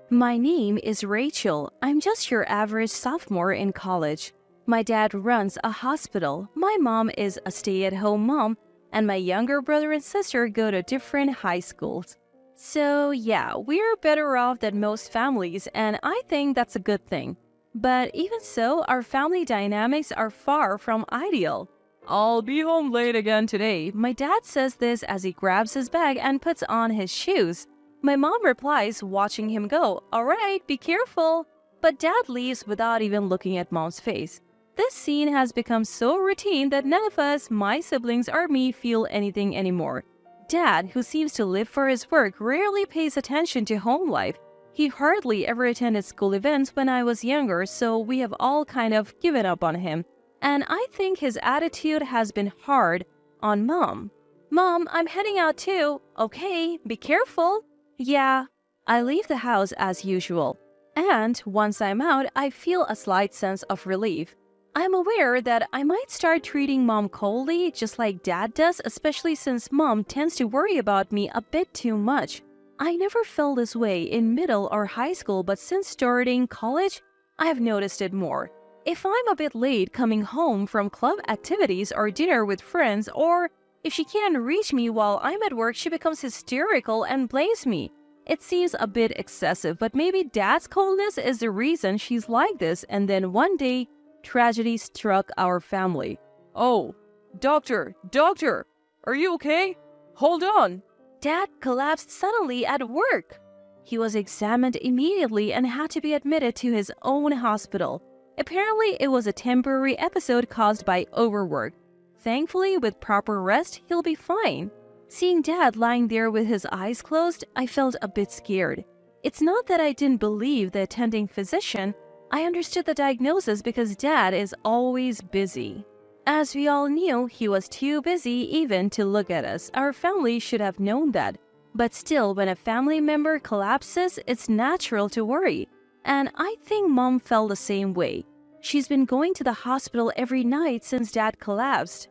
My name is Rachel. I'm just your average sophomore in college. My dad runs a hospital. My mom is a stay-at-home mom, and my younger brother and sister go to different high schools. So, yeah, we're better off than most families, and I think that's a good thing. But even so, our family dynamics are far from ideal. I'll be home late again today. My dad says this as he grabs his bag and puts on his shoes. My mom replies, watching him go, "All right, be careful." But dad leaves without even looking at mom's face. This scene has become so routine that none of us, my siblings or me, feel anything anymore. Dad, who seems to live for his work, rarely pays attention to home life. He hardly ever attended school events when I was younger, so we have all kind of given up on him. And I think his attitude has been hard on Mom. "Mom, I'm heading out too." "Okay, be careful." Yeah, I leave the house as usual. And once I'm out, I feel a slight sense of relief. I'm aware that I might start treating Mom coldly, just like Dad does, especially since Mom tends to worry about me a bit too much. I never felt this way in middle or high school, but since starting college, I have noticed it more. If I'm a bit late coming home from club activities or dinner with friends, or if she can't reach me while I'm at work, she becomes hysterical and blames me. It seems a bit excessive, but maybe Dad's coldness is the reason she's like this, and then one day, tragedy struck our family. "Oh, doctor, are you okay? Hold on." Dad collapsed suddenly at work. He was examined immediately and had to be admitted to his own hospital. Apparently, it was a temporary episode caused by overwork. Thankfully, with proper rest, he'll be fine. Seeing Dad lying there with his eyes closed, I felt a bit scared. It's not that I didn't believe the attending physician. I understood the diagnosis because Dad is always busy. As we all knew, he was too busy even to look at us. Our family should have known that. But still, when a family member collapses, it's natural to worry. And I think Mom felt the same way. She's been going to the hospital every night since Dad collapsed.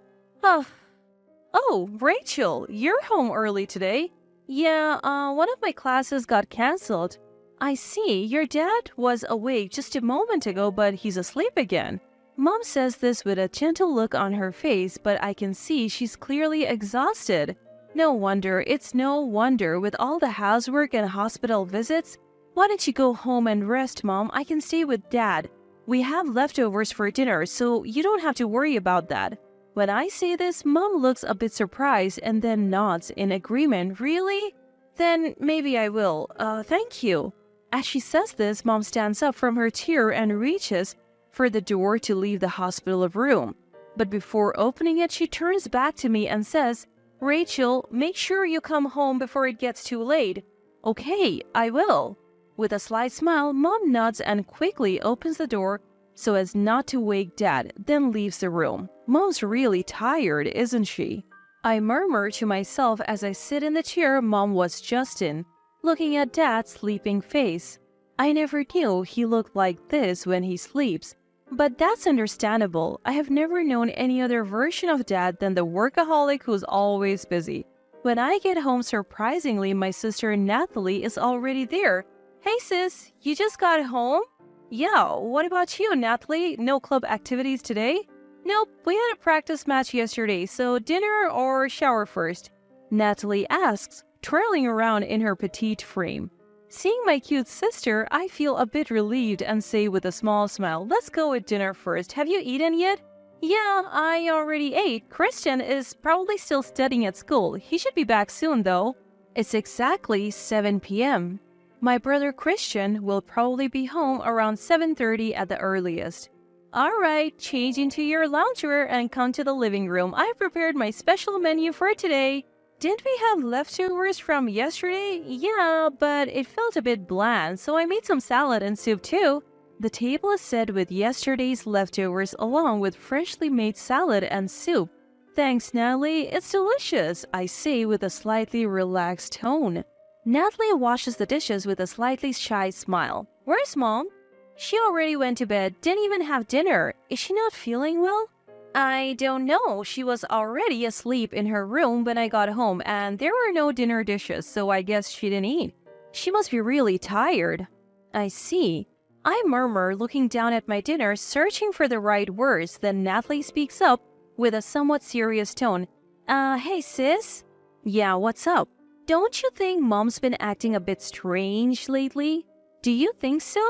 Oh, Rachel, you're home early today. Yeah, one of my classes got canceled. I see, your dad was awake just a moment ago, but he's asleep again. Mom says this with a gentle look on her face, but I can see she's clearly exhausted. It's no wonder with all the housework and hospital visits. Why don't you go home and rest, Mom? I can stay with Dad. We have leftovers for dinner, so you don't have to worry about that. When I say this, Mom looks a bit surprised and then nods in agreement. Really? Then maybe I will. Thank you. As she says this, Mom stands up from her chair and reaches for the door to leave the hospital room. But before opening it, she turns back to me and says, "Rachel, make sure you come home before it gets too late." "Okay, I will." With a slight smile, Mom nods and quickly opens the door so as not to wake Dad, then leaves the room. Mom's really tired, isn't she? I murmur to myself as I sit in the chair Mom was just in, looking at Dad's sleeping face. I never knew he looked like this when he sleeps. But that's understandable. I have never known any other version of Dad than the workaholic who's always busy. When I get home, surprisingly, my sister Natalie is already there. "Hey sis, you just got home?" "Yeah, what about you, Natalie? No club activities today?" "Nope, we had a practice match yesterday, so dinner or shower first?" Natalie asks, twirling around in her petite frame. Seeing my cute sister, I feel a bit relieved and say with a small smile, "Let's go with dinner first. Have you eaten yet?" "Yeah, I already ate. Christian is probably still studying at school. He should be back soon, though." It's exactly 7 p.m. My brother Christian will probably be home around 7:30 at the earliest. "All right, change into your loungewear and come to the living room. I've prepared my special menu for today." "Didn't we have leftovers from yesterday?" "Yeah, but it felt a bit bland, so I made some salad and soup too." The table is set with yesterday's leftovers along with freshly made salad and soup. "Thanks, Natalie. It's delicious," I say with a slightly relaxed tone. Natalie washes the dishes with a slightly shy smile. "Where's Mom?" "She already went to bed. Didn't even have dinner. Is she not feeling well?" "I don't know. She was already asleep in her room when I got home, and there were no dinner dishes, so I guess she didn't eat. She must be really tired." I see. I murmur, looking down at my dinner, searching for the right words. Then Natalie speaks up with a somewhat serious tone. Hey sis? Yeah, what's up? Don't you think Mom's been acting a bit strange lately? Do you think so?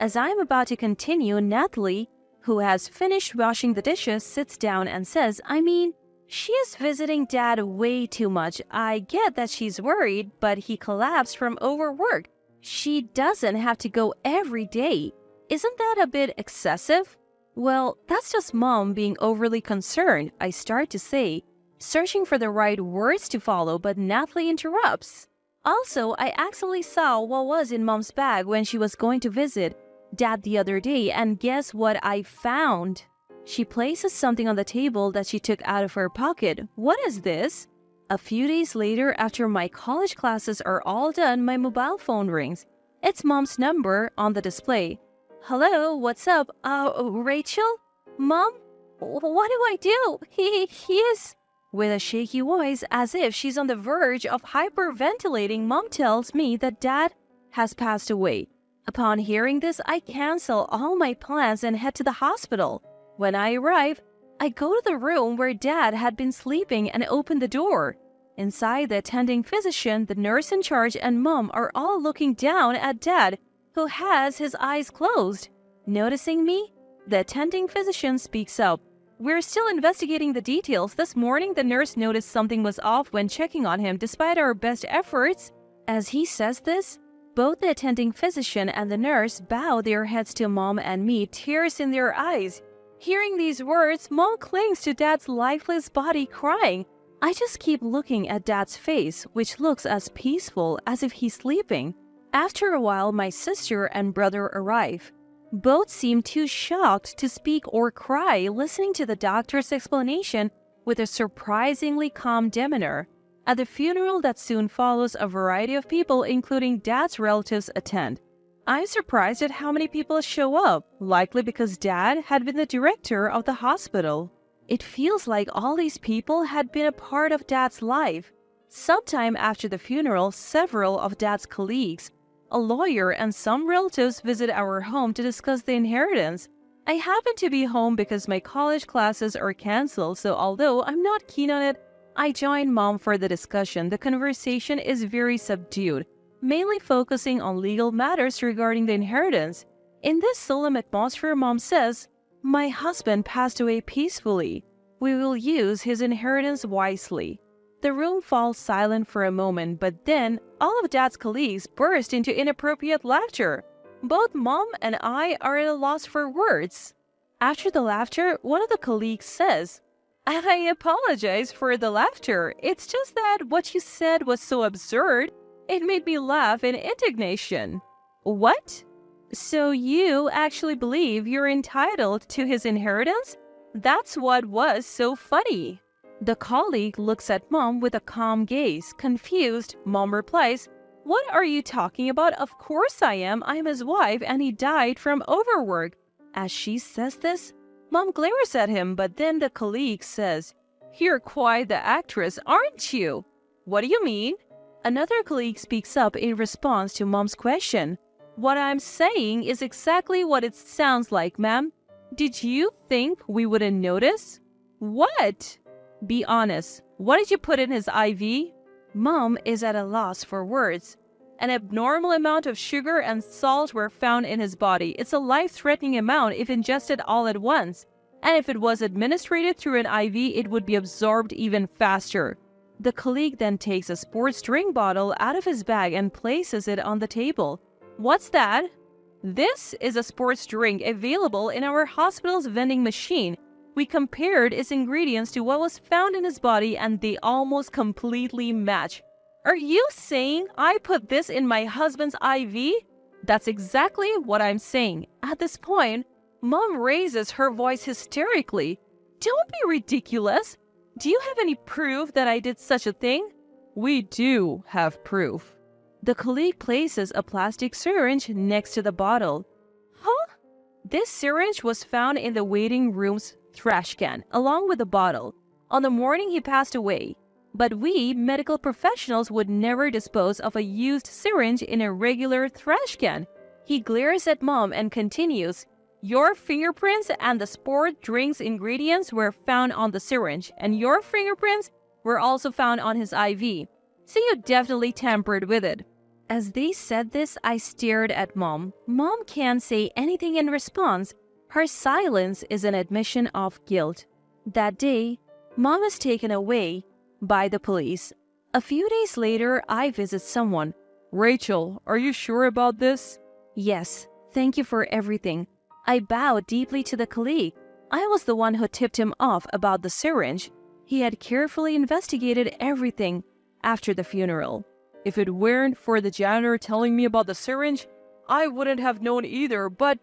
As I'm about to continue, Natalie, who has finished washing the dishes, sits down and says, she is visiting Dad way too much. I get that she's worried, but he collapsed from overwork. She doesn't have to go every day. Isn't that a bit excessive? Well, that's just Mom being overly concerned, I start to say, searching for the right words to follow, but Natalie interrupts. Also, I actually saw what was in Mom's bag when she was going to visit Dad the other day, and guess what I found? She places something on the table that she took out of her pocket. What is this? A few days later, after my college classes are all done, my mobile phone rings. It's Mom's number on the display. Hello, what's up? Rachel? Mom? What do I do? He is... With a shaky voice, as if she's on the verge of hyperventilating, Mom tells me that Dad has passed away. Upon hearing this, I cancel all my plans and head to the hospital. When I arrive, I go to the room where Dad had been sleeping and open the door. Inside, the attending physician, the nurse in charge, and Mom are all looking down at Dad, who has his eyes closed. Noticing me, the attending physician speaks up. We're still investigating the details. This morning, the nurse noticed something was off when checking on him despite our best efforts. As he says this, both the attending physician and the nurse bow their heads to Mom and me, tears in their eyes. Hearing these words, Mom clings to Dad's lifeless body, crying. I just keep looking at Dad's face, which looks as peaceful as if he's sleeping. After a while, my sister and brother arrive. Both seem too shocked to speak or cry, listening to the doctor's explanation with a surprisingly calm demeanor. At the funeral that soon follows, a variety of people, including Dad's relatives, attend. I'm surprised at how many people show up, likely because Dad had been the director of the hospital. It feels like all these people had been a part of Dad's life. Sometime after the funeral, several of Dad's colleagues, a lawyer, and some relatives visit our home to discuss the inheritance. I happen to be home because my college classes are canceled, so although I'm not keen on it, I join Mom for the discussion. The conversation is very subdued, mainly focusing on legal matters regarding the inheritance. In this solemn atmosphere, Mom says, "My husband passed away peacefully. We will use his inheritance wisely." The room falls silent for a moment, but then all of Dad's colleagues burst into inappropriate laughter. Both Mom and I are at a loss for words. After the laughter, one of the colleagues says, "I apologize for the laughter. It's just that what you said was so absurd, it made me laugh in indignation." "What? So you actually believe you're entitled to his inheritance? That's what was so funny." The colleague looks at Mom with a calm gaze. Confused, Mom replies, "What are you talking about? Of course I am. I'm his wife and he died from overwork." As she says this, Mom glares at him, but then the colleague says, "You're quite the actress, aren't you?" "What do you mean?" Another colleague speaks up in response to Mom's question. "What I'm saying is exactly what it sounds like, ma'am. Did you think we wouldn't notice?" "What?" "Be honest. What did you put in his IV?" Mom is at a loss for words. "An abnormal amount of sugar and salt were found in his body. It's a life-threatening amount if ingested all at once. And if it was administered through an IV, it would be absorbed even faster." The colleague then takes a sports drink bottle out of his bag and places it on the table. "What's that?" "This is a sports drink available in our hospital's vending machine. We compared its ingredients to what was found in his body and they almost completely match." "Are you saying I put this in my husband's IV?" "That's exactly what I'm saying." At this point, Mom raises her voice hysterically. "Don't be ridiculous. Do you have any proof that I did such a thing?" "We do have proof." The colleague places a plastic syringe next to the bottle. "Huh?" "This syringe was found in the waiting room's trash can, along with the bottle, on the morning he passed away. But we, medical professionals, would never dispose of a used syringe in a regular trash can. He glares at Mom and continues, "Your fingerprints and the sport drink's ingredients were found on the syringe, and your fingerprints were also found on his IV. So you definitely tampered with it." As they said this, I stared at Mom. Mom can't say anything in response. Her silence is an admission of guilt. That day, Mom is taken away by the police. A few days later, I visit someone. "Rachel, are you sure about this?" "Yes, thank you for everything." I bow deeply to the colleague. I was the one who tipped him off about the syringe. He had carefully investigated everything after the funeral. "If it weren't for the janitor telling me about the syringe, I wouldn't have known either, but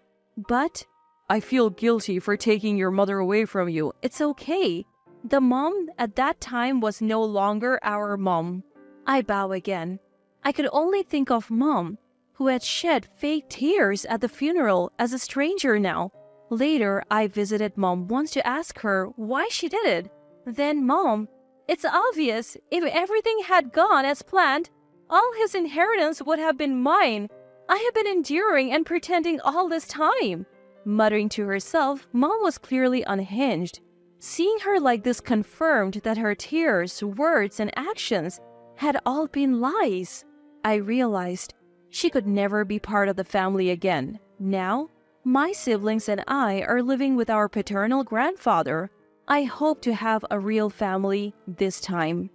I feel guilty for taking your mother away from you. It's okay. The mom at that time was no longer our mom." I bow again. I could only think of Mom, who had shed fake tears at the funeral, as a stranger now. Later, I visited Mom once to ask her why she did it. Then Mom, "It's obvious. If everything had gone as planned, all his inheritance would have been mine. I have been enduring and pretending all this time." Muttering to herself, Mom was clearly unhinged. Seeing her like this confirmed that her tears, words, and actions had all been lies. I realized she could never be part of the family again. Now, my siblings and I are living with our paternal grandfather. I hope to have a real family this time.